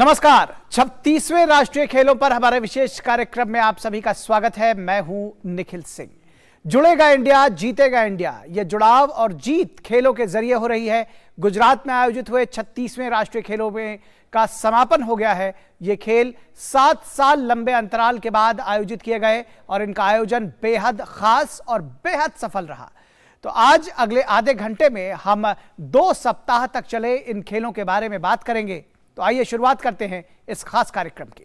नमस्कार। 36वें राष्ट्रीय खेलों पर हमारे विशेष कार्यक्रम में आप सभी का स्वागत है। मैं हूं निखिल सिंह। जुड़ेगा इंडिया, जीतेगा इंडिया, यह जुड़ाव और जीत खेलों के जरिए हो रही है। गुजरात में आयोजित हुए 36वें राष्ट्रीय खेलों में का समापन हो गया है। ये खेल 7 साल लंबे अंतराल के बाद आयोजित किए गए और इनका आयोजन बेहद खास और बेहद सफल रहा। तो आज अगले आधे घंटे में हम 2 सप्ताह तक चले इन खेलों के बारे में बात करेंगे। तो आइए शुरुआत करते हैं इस खास कार्यक्रम की।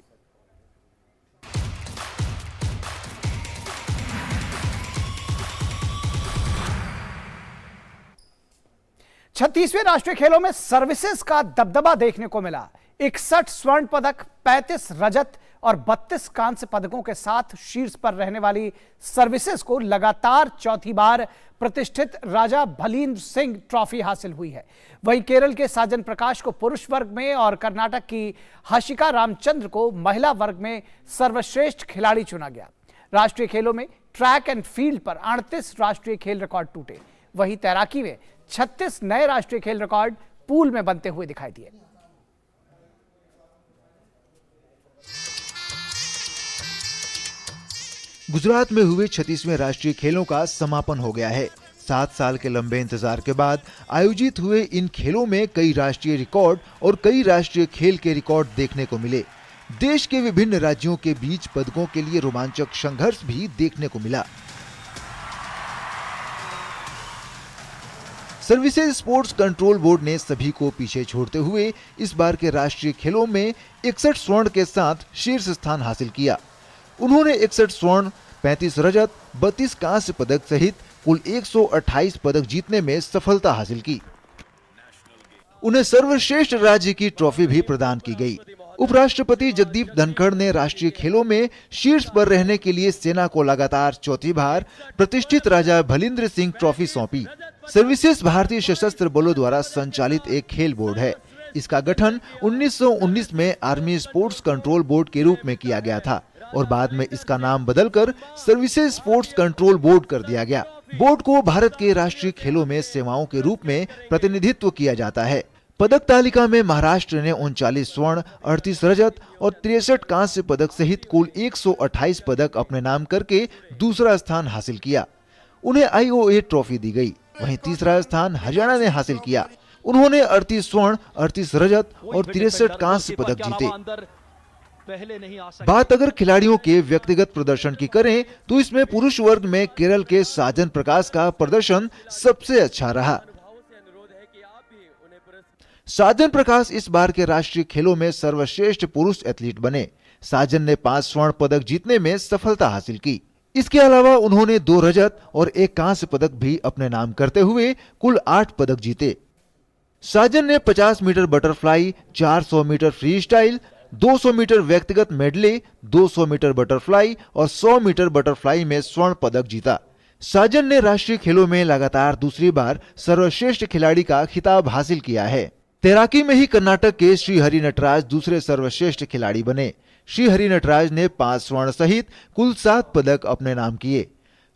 छत्तीसवें राष्ट्रीय खेलों में सर्विसेज का दबदबा देखने को मिला। 61 स्वर्ण पदक, 35 रजत और 32 कांस्य पदकों के साथ शीर्ष पर रहने वाली सर्विसेज को लगातार चौथी बार प्रतिष्ठित राजा भलींद्र सिंह ट्रॉफी हासिल हुई है। वहीं केरल के साजन प्रकाश को पुरुष वर्ग में और कर्नाटक की हशिका रामचंद्र को महिला वर्ग में सर्वश्रेष्ठ खिलाड़ी चुना गया। राष्ट्रीय खेलों में ट्रैक एंड फील्ड पर 38 राष्ट्रीय खेल रिकॉर्ड टूटे। वहीं तैराकी में 36 नए राष्ट्रीय खेल रिकॉर्ड पूल में बनते हुए दिखाई दिए। गुजरात में हुए 36वें राष्ट्रीय खेलों का समापन हो गया है। 7 साल के लंबे इंतजार के बाद आयोजित हुए इन खेलों में कई राष्ट्रीय रिकॉर्ड और कई राष्ट्रीय खेल के रिकॉर्ड देखने को मिले। देश के विभिन्न राज्यों के बीच पदकों के लिए रोमांचक संघर्ष भी देखने को मिला। सर्विसेज स्पोर्ट्स कंट्रोल बोर्ड ने सभी को पीछे छोड़ते हुए इस बार के राष्ट्रीय खेलों में 61 स्वर्ण के साथ शीर्ष स्थान हासिल किया। उन्होंने 61 स्वर्ण, 35 रजत, 32 कांस्य पदक सहित कुल 128 पदक जीतने में सफलता हासिल की। उन्हें सर्वश्रेष्ठ राज्य की ट्रॉफी भी प्रदान की गई। उपराष्ट्रपति जगदीप धनखड़ ने राष्ट्रीय खेलों में शीर्ष पर रहने के लिए सेना को लगातार चौथी बार प्रतिष्ठित राजा भलींद्र सिंह ट्रॉफी सौंपी। सर्विसेज भारतीय सशस्त्र बलों द्वारा संचालित एक खेल बोर्ड है। इसका गठन 1919 में आर्मी स्पोर्ट्स कंट्रोल बोर्ड के रूप में किया गया था और बाद में इसका नाम बदलकर सर्विसेज स्पोर्ट्स कंट्रोल बोर्ड कर दिया गया। बोर्ड को भारत के राष्ट्रीय खेलों में सेवाओं के रूप में प्रतिनिधित्व किया जाता है। पदक तालिका में महाराष्ट्र ने 39 स्वर्ण, 38 रजत और 63 कांस्य पदक सहित कुल 128 पदक अपने नाम करके दूसरा स्थान हासिल किया। उन्हें IOA ट्रॉफी दी गई। वहीं तीसरा स्थान हरियाणा ने हासिल किया। उन्होंने 38 स्वर्ण, 38 रजत और 63 कांस्य पदक जीते। बात अगर खिलाड़ियों के व्यक्तिगत प्रदर्शन की करें तो इसमें पुरुष वर्ग में केरल के साजन प्रकाश का प्रदर्शन सबसे अच्छा रहा। साजन प्रकाश इस बार के राष्ट्रीय खेलों में सर्वश्रेष्ठ पुरुष एथलीट बने। साजन ने 5 स्वर्ण पदक जीतने में सफलता हासिल की। इसके अलावा उन्होंने 2 रजत और 1 कांस्य पदक भी अपने नाम करते हुए कुल 8 पदक जीते। साजन ने 50 metre butterfly, 400 metre freestyle, 200 metre व्यक्तिगत मेडले, 200 मीटर बटरफ्लाई और 100 मीटर बटरफ्लाई में स्वर्ण पदक जीता। साजन ने राष्ट्रीय खेलों में लगातार दूसरी बार सर्वश्रेष्ठ खिलाड़ी का खिताब हासिल किया है। तैराकी में ही कर्नाटक के श्री हरि नटराज दूसरे सर्वश्रेष्ठ खिलाड़ी बने। श्री हरि नटराज ने 5 स्वर्ण सहित कुल 7 पदक अपने नाम किए।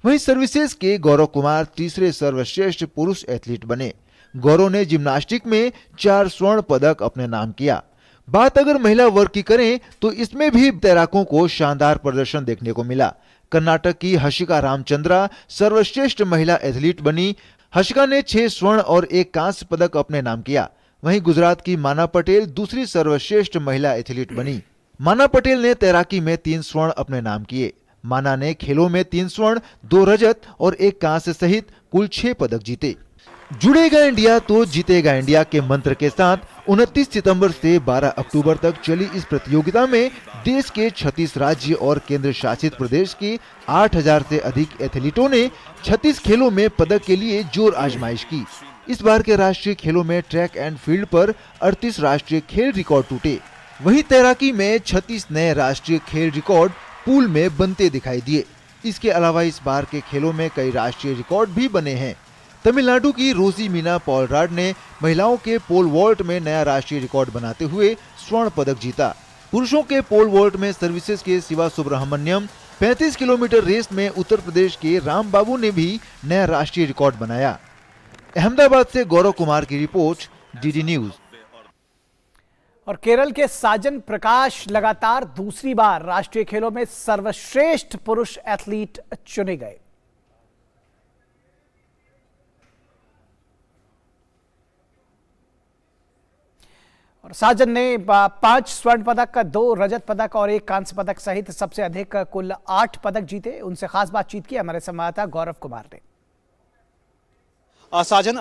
वहीं सर्विसेज के गौरव कुमार तीसरे सर्वश्रेष्ठ पुरुष एथलीट बने। गौरव ने जिम्नास्टिक में 4 स्वर्ण पदक अपने नाम किया। बात अगर महिला वर्ग की करें तो इसमें भी तैराकों को शानदार प्रदर्शन देखने को मिला। कर्नाटक की हशिका रामचंद्रा सर्वश्रेष्ठ महिला एथलीट बनी। हशिका ने 6 स्वर्ण और 1 कांस्य पदक अपने नाम किया। वहीं गुजरात की माना पटेल दूसरी सर्वश्रेष्ठ महिला एथलीट बनी। माना पटेल ने तैराकी में 3 स्वर्ण अपने नाम किए। माना ने खेलों में 3 स्वर्ण, 2 रजत और 1 कांस्य सहित कुल 6 पदक जीते। जुड़ेगा इंडिया तो जीतेगा इंडिया के मंत्र के साथ 29 सितंबर से 12 अक्टूबर तक चली इस प्रतियोगिता में देश के 36 राज्य और केंद्र शासित प्रदेश के 8000 से अधिक एथलीटों ने 36 खेलों में पदक के लिए जोर आजमाइश की। इस बार के राष्ट्रीय खेलों में ट्रैक एंड फील्ड पर 38 राष्ट्रीय खेल रिकॉर्ड टूटे। वहीं तैराकी में 36 नए राष्ट्रीय खेल रिकॉर्ड पूल में बनते दिखाई दिए। इसके अलावा इस बार के खेलों में कई राष्ट्रीय रिकॉर्ड भी बने हैं। तमिलनाडु की रोसी मीना पॉलराड ने महिलाओं के पोल वॉल्ट में नया राष्ट्रीय रिकॉर्ड बनाते हुए स्वर्ण पदक जीता। पुरुषों के पोल वॉल्ट में सर्विसेज के शिवा सुब्रमण्यम, 35 किलोमीटर रेस में उत्तर प्रदेश के राम बाबू ने भी नया राष्ट्रीय रिकॉर्ड बनाया। अहमदाबाद से गौरव कुमार की रिपोर्ट, DD न्यूज। और केरल के साजन प्रकाश लगातार दूसरी बार राष्ट्रीय खेलों में सर्वश्रेष्ठ पुरुष एथलीट चुने गए। और साजन ने 5 स्वर्ण पदक, 2 रजत पदक और 1 कांस्य पदक सहित सबसे अधिक कुल 8 पदक जीते। उनसे खास बातचीत की हमारे संवाददाता गौरव कुमार ने। साजन,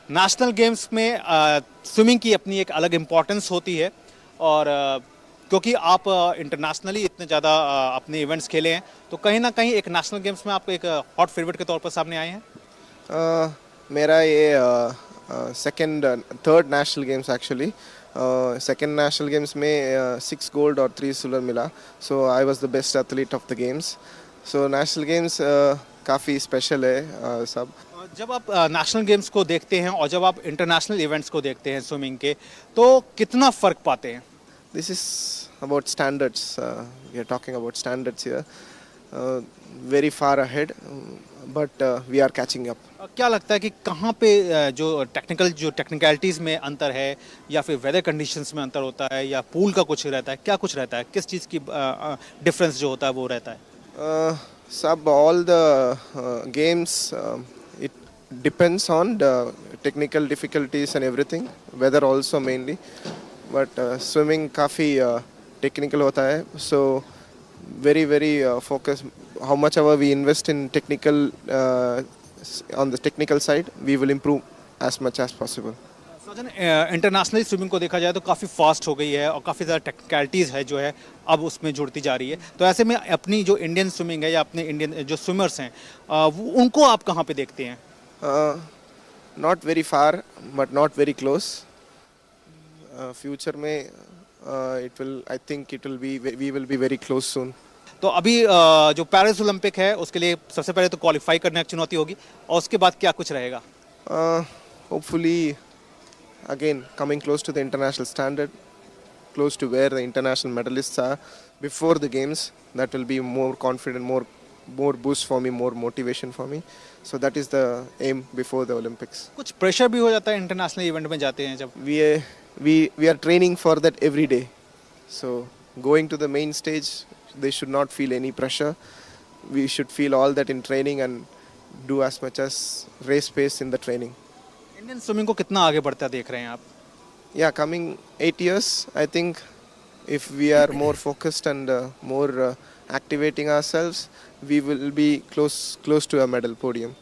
नेशनल गेम्स में स्विमिंग की अपनी एक अलग इम्पोर्टेंस होती है और क्योंकि आप इंटरनेशनली इतने ज़्यादा अपने इवेंट्स खेले हैं, तो कहीं ना कहीं एक नेशनल गेम्स में आप एक हॉट फेवरेट के तौर पर सामने आए हैं। मेरा ये third national games actually. Second national games में 6 गोल्ड और 3 सिल्वर मिला, so I was the best athlete of the games. So national games काफ़ी स्पेशल है सब। जब आप नेशनल गेम्स को देखते हैं और जब आप इंटरनेशनल इवेंट्स को देखते हैं स्विमिंग के, तो कितना फ़र्क पाते हैं? This is about standards. We are talking about standards here. Very far ahead, but we are catching up. क्या लगता है कि कहाँ पे जो टेक्निकलिटीज़ में अंतर है, या फिर वेदर कंडीशंस में अंतर होता है, या पूल का कुछ रहता है, क्या कुछ रहता है, किस चीज़ की डिफरेंस जो होता है वो रहता है? सब all the games it depends on the technical difficulties and everything. Weather also mainly. But swimming काफ़ी technical होता है, so very focus. How much ever we invest in technical on the technical side, we will improve as much as possible. Sajan, internationally swimming को देखा जाए तो काफ़ी fast हो गई है और काफ़ी ज़्यादा टेक्निकलिटीज़ है जो है अब उसमें जुड़ती जा रही है। तो ऐसे में अपनी जो इंडियन स्विमिंग है या अपने इंडियन जो स्विमर्स हैं, उनको आप कहाँ पे देखते हैं? Not very far, but not very close. Future में we will be very close soon. तो अभी जो पेरिस ओलंपिक है उसके लिए सबसे पहले तो क्वालिफाई करने की चुनौती होगी, और उसके बाद क्या कुछ रहेगा? Hopefully again coming close to the international standard, close to where the international medalists are before the games. That will be more confident, more boost for me, more motivation for me. So that is the aim before the Olympics. कुछ pressure भी हो जाता है international event में जाते हैं जब? We are training for that every day. So going to the main stage, they should not feel any pressure. We should feel all that in training and do as much as race pace in the training. Indian swimming को कितना आगे बढ़ता देख रहे हैं आप? Yeah, coming 8 years, I think if we are more focused and more activating ourselves, we will be close to a medal podium.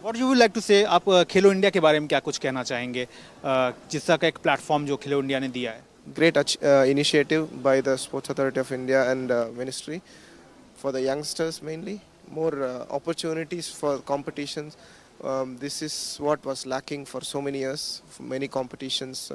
What you would like to say? आप खेलो India के बारे में क्या कुछ कहना चाहेंगे, जिस तरह का एक प्लेटफॉर्म जो खेलो इंडिया ने दिया है? Great initiative by the Sports Authority of India and Ministry for the youngsters mainly. More opportunities for competitions. This is what was lacking for so many years. For many competitions,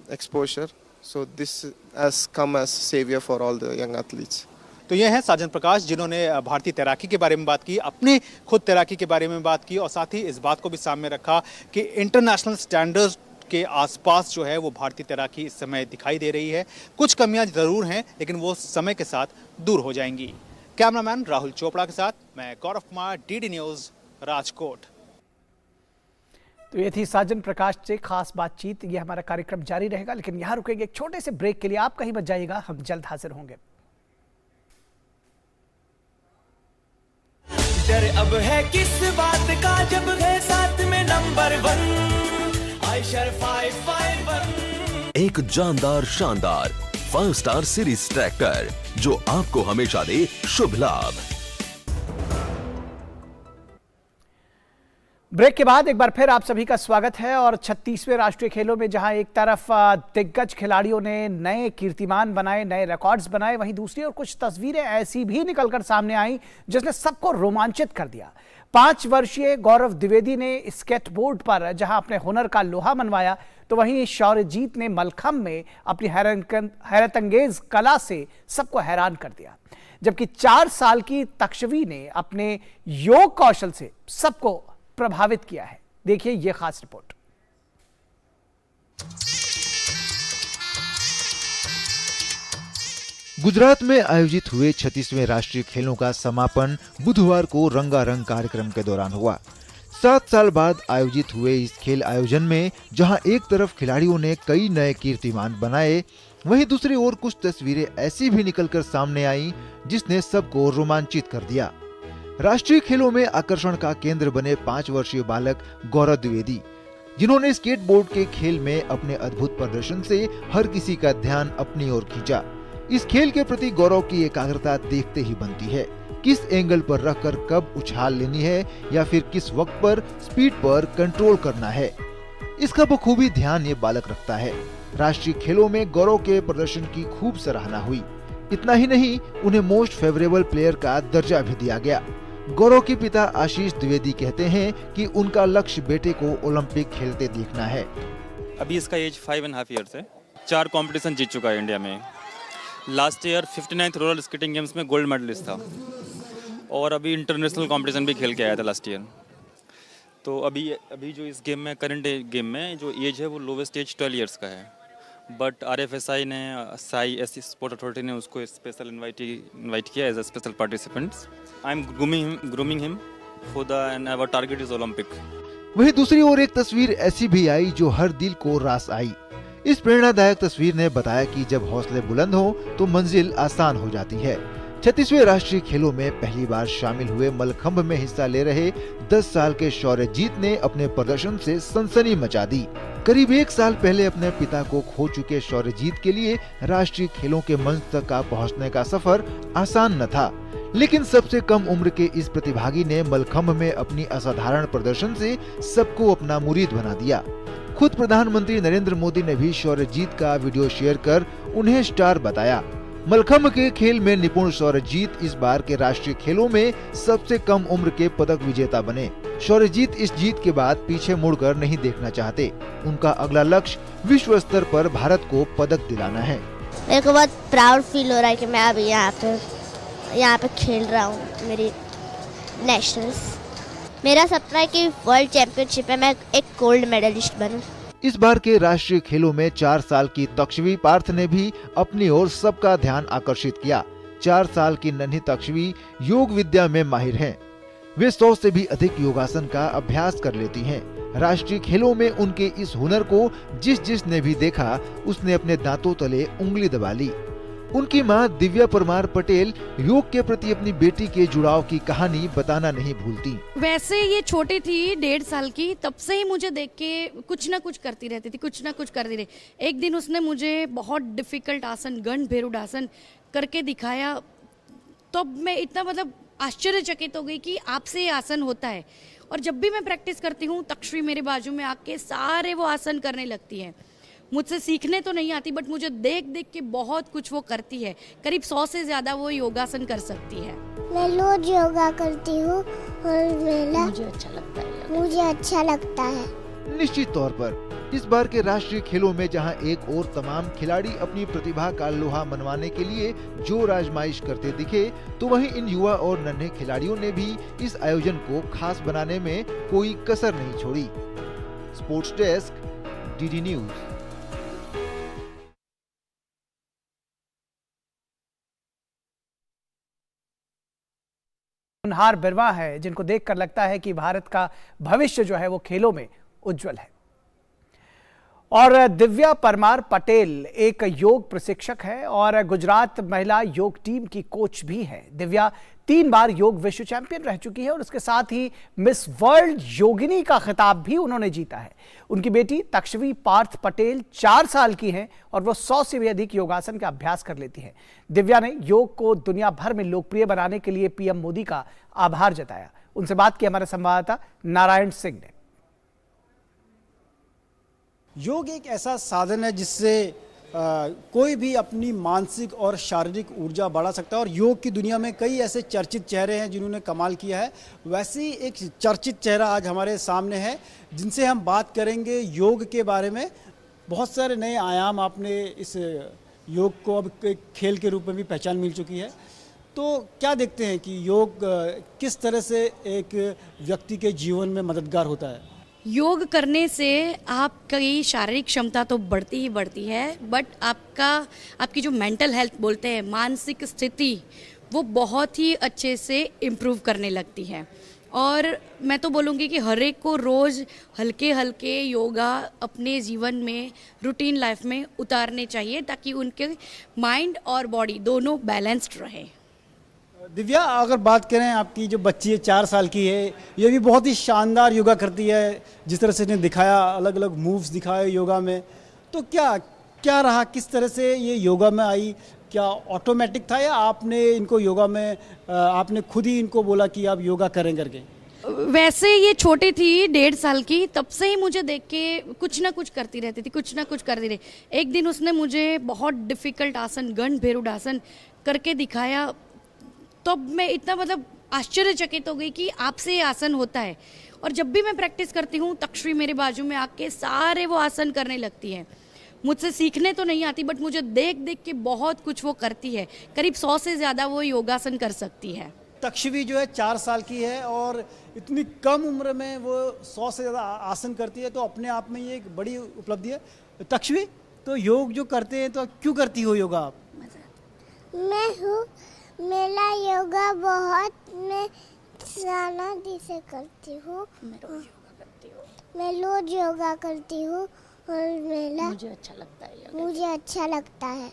exposure. So this has come as savior for all the young athletes. तो ये हैं साजन प्रकाश, जिन्होंने भारतीय तैराकी के बारे में बात की, अपने खुद तैराकी के बारे में बात की, और साथ ही इस बात को भी सामने रखा कि इंटरनेशनल स्टैंडर्ड्स के आसपास जो है वो भारतीय तैराकी इस समय दिखाई दे रही है। कुछ कमियां ज़रूर हैं, लेकिन वो समय के साथ दूर हो जाएंगी। कैमरामैन राहुल चोपड़ा के साथ मैं गौरव कुमार, डीडी न्यूज़, राजकोट। तो ये थी साजन प्रकाश से खास बातचीत। ये हमारा कार्यक्रम जारी रहेगा, लेकिन यहाँ रुकेंगे एक छोटे से ब्रेक के लिए। आप कहीं मत जाइएगा, हम जल्द हाजिर होंगे। डर अब है किस बात का, जब है साथ में नंबर 1 आयशर 551। एक जानदार शानदार 5 स्टार सीरीज ट्रैक्टर जो आपको हमेशा दे शुभ लाभ। ब्रेक के बाद एक बार फिर आप सभी का स्वागत है। और 36वें राष्ट्रीय खेलों में जहां एक तरफ दिग्गज खिलाड़ियों ने नए कीर्तिमान बनाए, नए रिकॉर्ड्स बनाए, वहीं दूसरी ओर कुछ तस्वीरें ऐसी भी निकलकर सामने आई जिसने सबको रोमांचित कर दिया। 5 वर्षीय गौरव द्विवेदी ने स्केटबोर्ड पर जहां अपने हुनर का लोहा मनवाया, तो वहीं शौर्यजीत ने मलखंभ में अपनी हैरतअंगेज कला से सबको हैरान कर दिया। जबकि 4 साल की तक्षवी ने अपने योग कौशल से सबको प्रभावित किया है। देखिए यह खास रिपोर्ट। गुजरात में आयोजित हुए 36वें राष्ट्रीय खेलों का समापन बुधवार को रंगारंग कार्यक्रम के दौरान हुआ। 7 साल बाद आयोजित हुए इस खेल आयोजन में जहां एक तरफ खिलाड़ियों ने कई नए कीर्तिमान बनाए, वहीं दूसरी ओर कुछ तस्वीरें ऐसी भी निकलकर सामने आईं जिसने सबको रोमांचित कर दिया। राष्ट्रीय खेलों में आकर्षण का केंद्र बने 5 वर्षीय बालक गौरव द्विवेदी, जिन्होंने स्केटबोर्ड के खेल में अपने अद्भुत प्रदर्शन से हर किसी का ध्यान अपनी ओर खींचा। इस खेल के प्रति गौरव की एकाग्रता देखते ही बनती है। किस एंगल पर रखकर कब उछाल लेनी है या फिर किस वक्त पर स्पीड पर कंट्रोल करना है, इसका बखूबी ध्यान ये बालक रखता है। राष्ट्रीय खेलों में गौरव के प्रदर्शन की खूब सराहना हुई। इतना ही नहीं, उन्हें मोस्ट फेवरेबल प्लेयर का दर्जा भी दिया गया। गौरव के पिता आशीष द्विवेदी कहते हैं कि उनका लक्ष्य बेटे को ओलंपिक खेलते देखना है। अभी इसका एज 5.5 ईयर्स है। 4 कंपटीशन जीत चुका है इंडिया में। Last year 59th roller skating games में गोल्ड मेडलिस्ट था और अभी इंटरनेशनल कंपटीशन भी खेल के आया था लास्ट ईयर। तो अभी जो इस गेम में करंट गेम में जो एज है वो लोवेस्ट एज 12 ईयर्स का है। बट RFSI ने SAI स्पोर्ट अथॉरिटी ने उसको स्पेशल इनवाइट किया as a special participant. I am grooming him for the end our target is Olympic. वहीं दूसरी ओर एक तस्वीर ऐसी भी आई जो हर दिल को रास आई। इस प्रेरणादायक तस्वीर ने बताया कि जब हौसले बुलंद हो तो मंजिल आसान हो जाती है। 36वें राष्ट्रीय खेलों में पहली बार शामिल हुए मलखंभ में हिस्सा ले रहे 10 साल के शौर्यजीत ने अपने प्रदर्शन से सनसनी मचा दी। करीब 1 साल पहले अपने पिता को खो चुके शौर्यजीत के लिए राष्ट्रीय खेलों के मंच तक का पहुंचने का सफर आसान न था, लेकिन सबसे कम उम्र के इस प्रतिभागी ने मलखंभ में अपनी असाधारण प्रदर्शन से सबको अपना मुरीद बना दिया। खुद प्रधानमंत्री नरेंद्र मोदी ने भी शौर्यजीत का वीडियो शेयर कर उन्हें स्टार बताया। मलखंभ के खेल में निपुण शौर्यजीत इस बार के राष्ट्रीय खेलों में सबसे कम उम्र के पदक विजेता बने। शौर्यजीत इस जीत के बाद पीछे मुड़कर नहीं देखना चाहते। उनका अगला लक्ष्य विश्व स्तर पर भारत को पदक दिलाना है। मेरे को बहुत प्राउड फील हो रहा है कि मैं अभी यहाँ पे खेल रहा हूँ मेरी नेशनल्स। मेरा सपना है कि वर्ल्ड चैंपियनशिप में मैं एक गोल्ड मेडलिस्ट बनूं। इस बार के राष्ट्रीय खेलों में 4 साल की तक्षवी पार्थ ने भी अपनी ओर सबका ध्यान आकर्षित किया। 4 साल की नन्ही तक्षवी योग विद्या में माहिर हैं। वे 100 से भी अधिक योगासन का अभ्यास कर लेती हैं। राष्ट्रीय खेलों में उनके इस हुनर को जिसने भी देखा उसने अपने दांतों तले उंगली दबा ली। उनकी मां दिव्या परमार पटेल योग के प्रति अपनी बेटी के जुड़ाव की कहानी बताना नहीं भूलती। वैसे ये छोटी थी 1.5 साल की, तब से ही मुझे देख के कुछ ना कुछ करती रहती थी, कुछ ना कुछ करती रही। एक दिन उसने मुझे बहुत डिफिकल्ट आसन गण भैरुडासन करके दिखाया, तब मैं इतना मतलब आश्चर्यचकित हो गई कि आपसे ये आसन होता है। और जब भी मैं प्रैक्टिस करती हूँ तक्षवी मेरे बाजू में आके सारे वो आसन करने लगती है। मुझसे सीखने तो नहीं आती, बट मुझे देख देख के बहुत कुछ वो करती है। करीब 100 से ज्यादा वो योगासन कर सकती है। मैं रोज योगा करती हूँ और मुझे अच्छा लगता है। निश्चित तौर पर इस बार के राष्ट्रीय खेलों में जहां एक और तमाम खिलाड़ी अपनी प्रतिभा का लोहा मनवाने के लिए जोर आजमाइश करते दिखे, तो वहीं इन युवा और नन्हे खिलाड़ियों ने भी इस आयोजन को खास बनाने में कोई कसर नहीं छोड़ी। Sports desk, DD news. होनहार बिरवा है जिनको देखकर लगता है कि भारत का भविष्य जो है वो खेलों में उज्जवल है। और दिव्या परमार पटेल एक योग प्रशिक्षक है और गुजरात महिला योग टीम की कोच भी है। दिव्या 3 बार योग विश्व चैंपियन रह चुकी है और उसके साथ ही मिस वर्ल्ड योगिनी का खिताब भी उन्होंने जीता है। उनकी बेटी तक्षवी पार्थ पटेल 4 साल की है और वो 100 से भी अधिक योगासन का अभ्यास कर लेती है। दिव्या ने योग को दुनिया भर में लोकप्रिय बनाने के लिए PM मोदी का आभार जताया। उनसे बात की हमारे संवाददाता नारायण सिंह ने। योग एक ऐसा साधन है जिससे कोई भी अपनी मानसिक और शारीरिक ऊर्जा बढ़ा सकता है और योग की दुनिया में कई ऐसे चर्चित चेहरे हैं जिन्होंने कमाल किया है। वैसे ही एक चर्चित चेहरा आज हमारे सामने है जिनसे हम बात करेंगे योग के बारे में। बहुत सारे नए आयाम आपने इस योग को अब एक खेल के रूप में भी पहचान मिल चुकी है। तो क्या देखते हैं कि योग किस तरह से एक व्यक्ति के जीवन में मददगार होता है? योग करने से आपकी शारीरिक क्षमता तो बढ़ती ही बढ़ती है, बट आपकी जो मेंटल हेल्थ बोलते हैं, मानसिक स्थिति, वो बहुत ही अच्छे से इम्प्रूव करने लगती है। और मैं तो बोलूँगी कि हर एक को रोज़ हल्के हल्के योगा अपने जीवन में रूटीन लाइफ में उतारने चाहिए ताकि उनके माइंड और बॉडी दोनों बैलेंस्ड रहे। दिव्या, अगर बात करें आपकी जो बच्ची है 4 साल की है, ये भी बहुत ही शानदार योगा करती है, जिस तरह से इसने दिखाया, अलग अलग मूव्स दिखाए योगा में, तो क्या रहा, किस तरह से ये योगा में आई? क्या ऑटोमेटिक था या आपने इनको योगा में आपने खुद ही इनको बोला कि आप योगा करें करके? वैसे ये छोटी थी 1.5 साल की, तब से ही मुझे देख के कुछ ना कुछ करती रहती थी, कुछ ना कुछ करती रही। एक दिन उसने मुझे बहुत डिफ़िकल्ट आसन गण भैरुडासन करके दिखाया, तब मैं इतना मतलब आश्चर्यचकित हो गई कि आपसे ये आसन होता है। और जब भी मैं प्रैक्टिस करती हूँ, तक्षवी मेरे बाजू में आके सारे वो आसन करने लगती है। मुझसे सीखने तो नहीं आती, बट मुझे देख देख के बहुत कुछ वो करती है। करीब 100 से ज़्यादा वो योगासन कर सकती है। तक्षवी जो है 4 साल की है और इतनी कम उम्र में वो 100 से ज़्यादा आसन करती है, तो अपने आप में ये एक बड़ी उपलब्धि है। तक्षवी, तो योग जो करते हैं तो क्यों करती हो योगा आप? मेरा योगा बहुत मैं शांति से करती हूँ। मैं रोज योगा करती हूँ और मुझे अच्छा लगता है।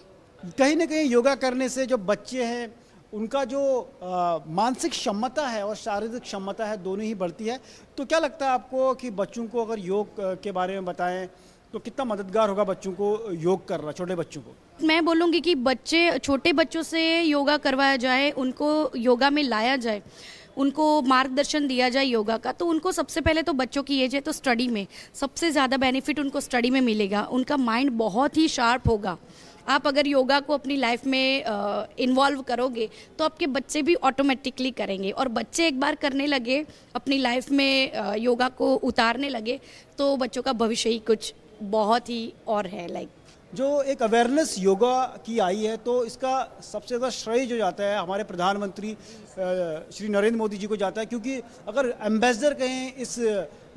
कहीं ना कहीं योगा करने से जो बच्चे हैं उनका जो मानसिक क्षमता है और शारीरिक क्षमता है, दोनों ही बढ़ती है। तो क्या लगता है आपको कि बच्चों को अगर योग के बारे में बताएं तो कितना मददगार होगा बच्चों को योग करना, छोटे बच्चों को? मैं बोलूँगी कि छोटे बच्चों से योगा करवाया जाए, उनको योगा में लाया जाए, उनको मार्गदर्शन दिया जाए योगा का, तो उनको सबसे पहले तो बच्चों की एज है तो स्टडी में सबसे ज़्यादा बेनिफिट उनको स्टडी में मिलेगा। उनका माइंड बहुत ही शार्प होगा। आप अगर योगा को अपनी लाइफ में इन्वॉल्व करोगे तो आपके बच्चे भी ऑटोमेटिकली करेंगे, और बच्चे एक बार करने लगे, अपनी लाइफ में योगा को उतारने लगे, तो बच्चों का भविष्य ही कुछ बहुत ही और है। जो एक अवेयरनेस योगा की आई है, तो इसका सबसे ज़्यादा श्रेय जो जाता है हमारे प्रधानमंत्री श्री नरेंद्र मोदी जी को जाता है, क्योंकि अगर एम्बेसडर कहें इस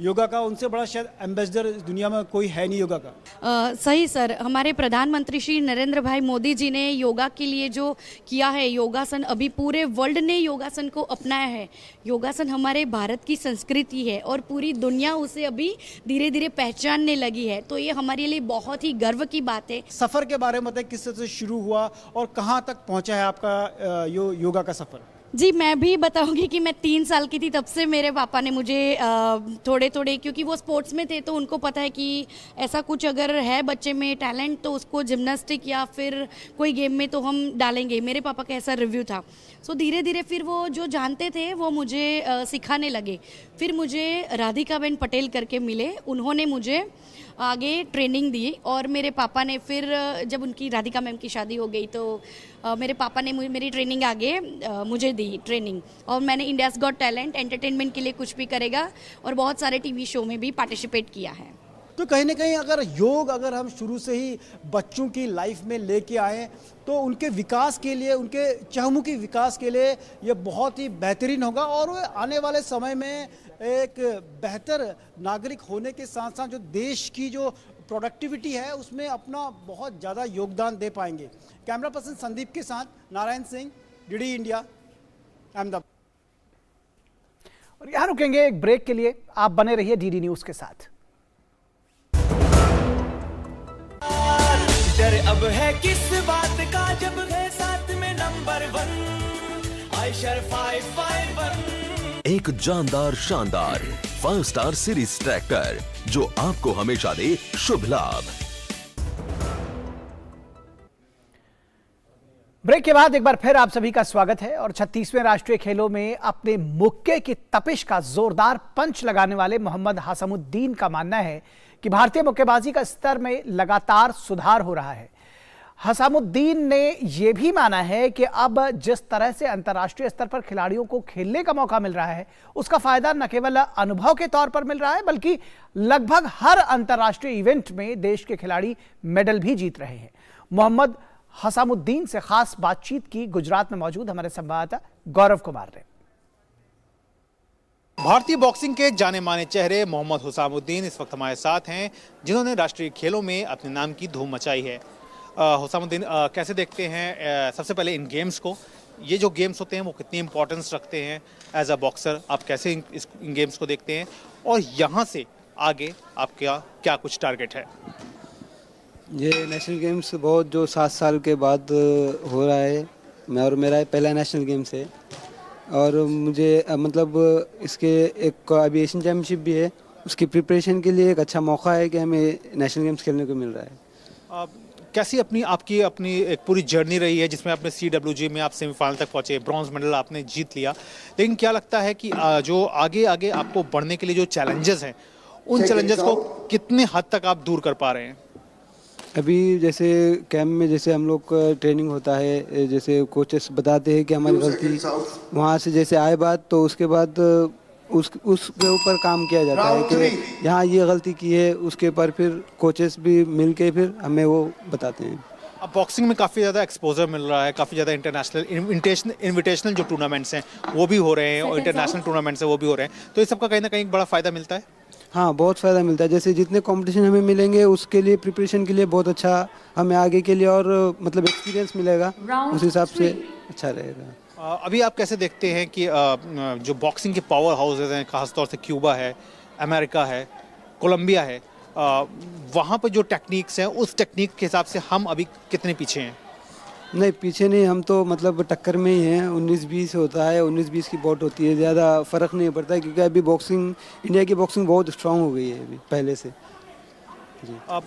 योगा का, उनसे बड़ा शायद एम्बेसडर इस दुनिया में कोई है नहीं योगा का। सही सर, हमारे प्रधानमंत्री श्री नरेंद्र भाई मोदी जी ने योगा के लिए जो किया है, योगासन, अभी पूरे वर्ल्ड ने योगासन को अपनाया है। योगासन हमारे भारत की संस्कृति है और पूरी दुनिया उसे अभी धीरे धीरे पहचानने लगी है, तो ये हमारे लिए बहुत ही गर्व की बात है। सफ़र के बारे में बताएं, किस तरह से शुरू हुआ और कहाँ तक पहुँचा है आपका योगा का सफ़र? जी, मैं भी बताऊंगी कि मैं 3 साल की थी तब से मेरे पापा ने मुझे थोड़े थोड़े, क्योंकि वो स्पोर्ट्स में थे तो उनको पता है कि ऐसा कुछ अगर है बच्चे में टैलेंट तो उसको जिम्नास्टिक या फिर कोई गेम में तो हम डालेंगे। मेरे पापा का ऐसा रिव्यू था। सो धीरे धीरे फिर वो जो जानते थे वो मुझे सिखाने लगे। फिर मुझे राधिकाबेन पटेल करके मिले, उन्होंने मुझे आगे ट्रेनिंग दी, और मेरे पापा ने फिर जब उनकी राधिका मैम की शादी हो गई तो मेरे पापा ने मेरी ट्रेनिंग आगे मुझे दी ट्रेनिंग, और मैंने इंडियाज़ गॉट टैलेंट एंटरटेनमेंट के लिए कुछ भी करेगा और बहुत सारे टीवी शो में भी पार्टिसिपेट किया है। तो कहीं ना कहीं अगर हम शुरू से ही बच्चों की लाइफ में लेके आए तो उनके विकास के लिए, उनके चहुमुखी विकास के लिए ये बहुत ही बेहतरीन होगा, और वो आने वाले समय में एक बेहतर नागरिक होने के साथ साथ जो देश की जो प्रोडक्टिविटी है उसमें अपना बहुत ज़्यादा योगदान दे पाएंगे। कैमरा पर्सन संदीप के साथ नारायण सिंह, डीडी इंडिया, अहमदाबाद। और यहाँ रुकेंगे एक ब्रेक के लिए, आप बने रहिए डीडी न्यूज के साथ। डर अब है किस बात का जब है साथ में नंबर 1 आयशर 551। एक जानदार शानदार 5 स्टार सीरीज ट्रैक्टर जो आपको हमेशा दे शुभ लाभ। ब्रेक के बाद एक बार फिर आप सभी का स्वागत है। और 36वें राष्ट्रीय खेलों में अपने मुक्के की तपिश का जोरदार पंच लगाने वाले मोहम्मद हसामुद्दीन का मानना है कि भारतीय मुक्केबाजी का स्तर में लगातार सुधार हो रहा है। हसामुद्दीन ने यह भी माना है कि अब जिस तरह से अंतर्राष्ट्रीय स्तर पर खिलाड़ियों को खेलने का मौका मिल रहा है, उसका फायदा न केवल अनुभव के तौर पर मिल रहा है, बल्कि लगभग हर अंतर्राष्ट्रीय इवेंट में देश के खिलाड़ी मेडल भी जीत रहे हैं। मोहम्मद हसामुद्दीन से खास बातचीत की गुजरात में मौजूद हमारे संवाददाता गौरव कुमार ने। भारतीय बॉक्सिंग के जाने माने चेहरे मोहम्मद हुसामुद्दीन इस वक्त हमारे साथ हैं, जिन्होंने राष्ट्रीय खेलों में अपने नाम की धूम मचाई है। हुसामुद्दीन, कैसे देखते हैं सबसे पहले इन गेम्स को, ये जो गेम्स होते हैं वो कितनी इंपॉर्टेंस रखते हैं एज अ बॉक्सर, आप कैसे इन गेम्स को देखते हैं, और यहाँ से आगे आपका क्या कुछ टारगेट है? ये नेशनल गेम्स बहुत जो 7 साल के बाद हो रहा है, और मेरा पहला नेशनल गेम्स है, और मुझे मतलब इसके एक अभी एशियन चैम्पियनशिप भी है, उसकी प्रिपरेशन के लिए एक अच्छा मौका है कि हमें नेशनल गेम्स खेलने को मिल रहा है। कैसी आपकी अपनी एक पूरी जर्नी रही है जिसमें आपने CWG में आप सेमीफाइनल तक पहुंचे, ब्रॉन्ज मेडल आपने जीत लिया, लेकिन क्या लगता है कि जो आगे आगे आपको बढ़ने के लिए जो चैलेंजेस हैं, उन चैलेंजेस को कितने हद तक आप दूर कर पा रहे हैं? अभी जैसे कैंप में जैसे हम लोग का ट्रेनिंग होता है, जैसे कोचेस बताते हैं कि हमारी गलती वहाँ से जैसे आए बात, तो उसके बाद उसके ऊपर काम किया जाता है कि यहाँ ये गलती की है, उसके ऊपर फिर कोचेस भी मिल के फिर हमें वो बताते हैं। अब बॉक्सिंग में काफ़ी ज़्यादा एक्सपोजर मिल रहा है, काफ़ी ज़्यादा इंटरनेशनल इन्विटेशनल जो टूर्नामेंट्स हैं वो भी हो रहे हैं, और इंटरनेशनल टूर्नामेंट्स हैं वो भी हो रहे हैं, तो इस सबका कहीं ना कहीं बड़ा फ़ायदा मिलता है। हाँ, बहुत फ़ायदा मिलता है। जैसे जितने कंपटीशन हमें मिलेंगे उसके लिए प्रिपरेशन के लिए बहुत अच्छा हमें आगे के लिए और मतलब एक्सपीरियंस मिलेगा, उस हिसाब से अच्छा रहेगा। अभी आप कैसे देखते हैं कि जो बॉक्सिंग के पावर हाउसेज हैं, खासतौर से क्यूबा है, अमेरिका है, कोलंबिया है, वहाँ पर जो टेक्निक्स हैं उस टेक्निक के हिसाब से हम अभी कितने पीछे हैं? नहीं, पीछे नहीं, हम तो मतलब टक्कर में ही हैं। 19-20 होता है, 19-20 की बॉट होती है, ज़्यादा फ़र्क नहीं पड़ता है, क्योंकि अभी बॉक्सिंग इंडिया की बॉक्सिंग बहुत स्ट्रांग हो गई है अभी पहले से जी। अब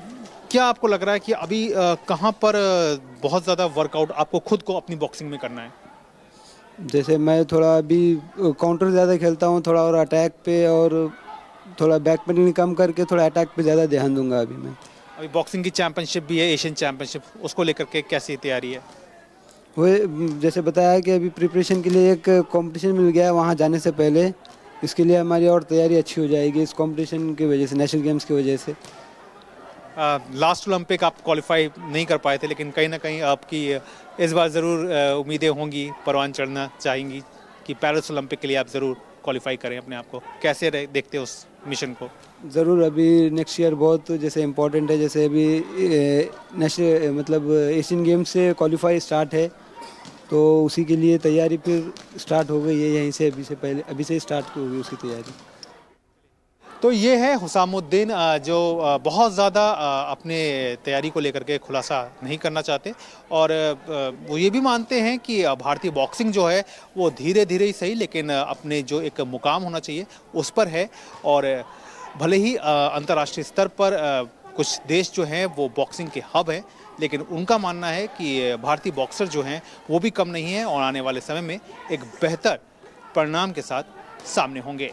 क्या आपको लग रहा है कि अभी कहाँ पर बहुत ज़्यादा वर्कआउट आपको खुद को अपनी बॉक्सिंग में करना है? जैसे मैं थोड़ा अभी काउंटर ज़्यादा खेलता हूँ, थोड़ा और अटैक पे और थोड़ा बैक पे कम करके थोड़ा अटैक पे ज़्यादा ध्यान दूंगा अभी मैं। अभी बॉक्सिंग की चैंपियनशिप भी है, एशियन चैंपियनशिप, उसको लेकर के कैसी तैयारी है? वो जैसे बताया कि अभी प्रिपरेशन के लिए एक कंपटीशन मिल गया है वहाँ जाने से पहले, इसके लिए हमारी और तैयारी अच्छी हो जाएगी इस कंपटीशन की वजह से, नेशनल गेम्स की वजह से। लास्ट ओलंपिक आप क्वालिफाई नहीं कर पाए थे, लेकिन कहीं ना कहीं आपकी इस बार ज़रूर उम्मीदें होंगी, परवान चढ़ना चाहेंगी कि पेरिस ओलंपिक के लिए आप ज़रूर क्वालिफाई करें अपने आप को। कैसे देखते हो उस मिशन को? ज़रूर, अभी नेक्स्ट ईयर बहुत जैसे इम्पोर्टेंट है, जैसे अभी नेशनल मतलब एशियन गेम्स से क्वालिफाई स्टार्ट है, तो उसी के लिए तैयारी फिर स्टार्ट हो गई है यहीं से, अभी से स्टार्ट हो गई उसकी तैयारी। तो ये है हुसामुद्दीन, जो बहुत ज़्यादा अपने तैयारी को लेकर के खुलासा नहीं करना चाहते, और वो ये भी मानते हैं कि भारतीय बॉक्सिंग जो है वो धीरे धीरे ही सही, लेकिन अपने जो एक मुकाम होना चाहिए उस पर है। और भले ही अंतर्राष्ट्रीय स्तर पर कुछ देश जो हैं वो बॉक्सिंग के हब हैं, लेकिन उनका मानना है कि भारतीय बॉक्सर जो हैं वो भी कम नहीं हैं, और आने वाले समय में एक बेहतर परिणाम के साथ सामने होंगे।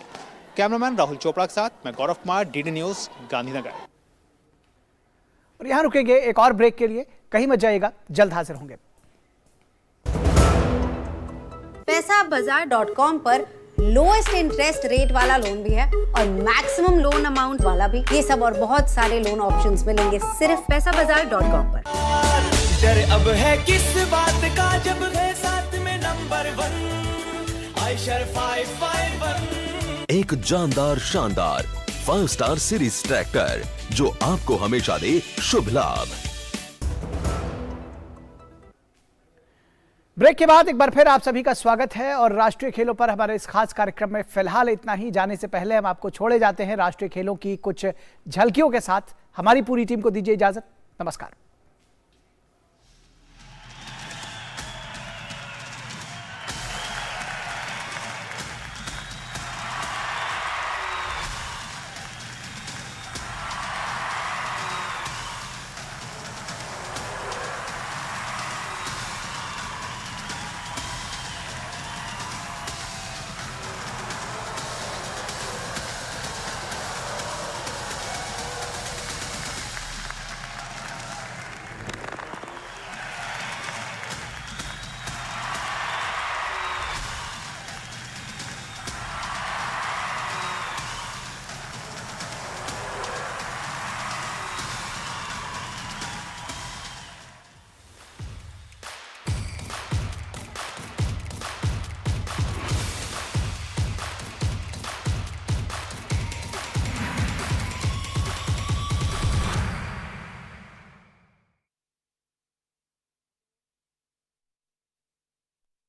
कैमरामैन राहुल चोपड़ा के साथ मैं गौरव कुमार, DD न्यूज़, गांधीनगर। और यहाँ रुकेंगे एक और ब्रेक के लिए, कहीं मत जाइएगा, जल्द हाजिर होंगे। पैसाबाजार.com पर लोएस्ट इंटरेस्ट रेट वाला लोन भी है और मैक्सिमम लोन अमाउंट वाला भी। ये सब और बहुत सारे लोन ऑप्शंस मिलेंगे सिर्फ पैसाबाजार.com पर। डर अब है किस बात का, जब है साथ में नंबर 1 आयशर 551। एक जानदार शानदार 5 स्टार सीरीज ट्रैक्टर जो आपको हमेशा दे शुभ लाभ। ब्रेक के बाद एक बार फिर आप सभी का स्वागत है, और राष्ट्रीय खेलों पर हमारे इस खास कार्यक्रम में फिलहाल इतना ही। जाने से पहले हम आपको छोड़े जाते हैं राष्ट्रीय खेलों की कुछ झलकियों के साथ। हमारी पूरी टीम को दीजिए इजाजत। नमस्कार।